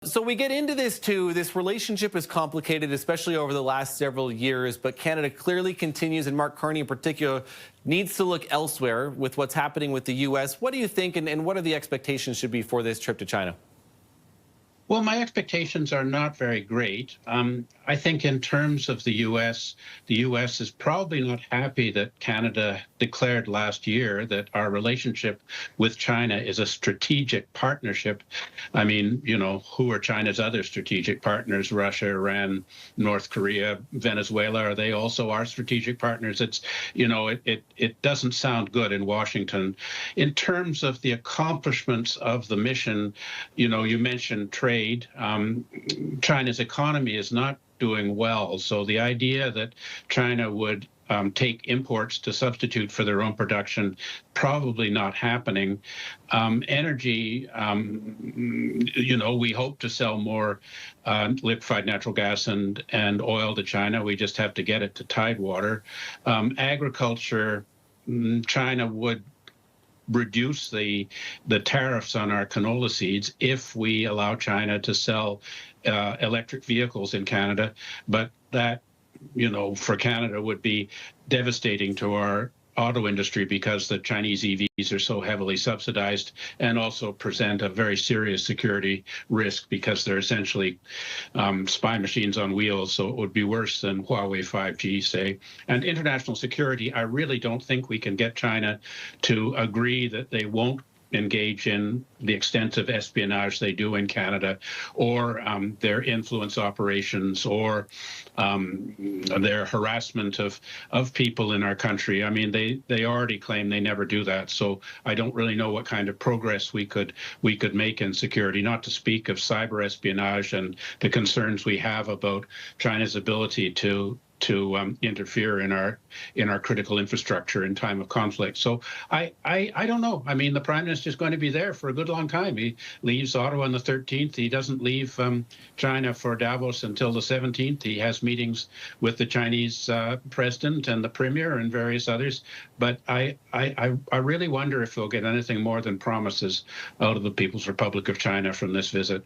So we get into this too. This relationship is complicated, especially over the last several years, but Canada clearly continues, and Mark Carney in particular, needs to look elsewhere with what's happening with the U.S. What do you think, and what are the expectations should be for this trip to China? Well, my expectations are not very great. I think in terms of the U.S. is probably not happy that Canada declared last year that our relationship with China is a strategic partnership. I mean, you know, who are China's other strategic partners? Russia, Iran, North Korea, Venezuela, are they also our strategic partners? It's, you know, it doesn't sound good in Washington. In terms of the accomplishments of the mission, you know, you mentioned trade. China's economy is not doing well. So the idea that China would take imports to substitute for their own production, probably not happening. Energy, you know, we hope to sell more liquefied natural gas and oil to China. We just have to get it to Tidewater. Agriculture, China would reduce the tariffs on our canola seeds if we allow China to sell electric vehicles in Canada. But that, you know, for Canada would be devastating to our auto industry because the Chinese EVs are so heavily subsidized and also present a very serious security risk because they're essentially spy machines on wheels. So it would be worse than Huawei 5G, say. And international security, I really don't think we can get China to agree that they won't engage in the extensive espionage they do in Canada, or their influence operations, or their harassment of people in our country. I mean, they already claim they never do that. So I don't really know what kind of progress we could make in security. Not to speak of cyber espionage and the concerns we have about China's ability to interfere in our critical infrastructure in time of conflict. So I don't know. I mean, the Prime Minister is going to be there for a good long time. He leaves Ottawa on the 13th. He doesn't leave China for Davos until the 17th. He has meetings with the Chinese president and the premier and various others. But I really wonder if we'll get anything more than promises out of the People's Republic of China from this visit.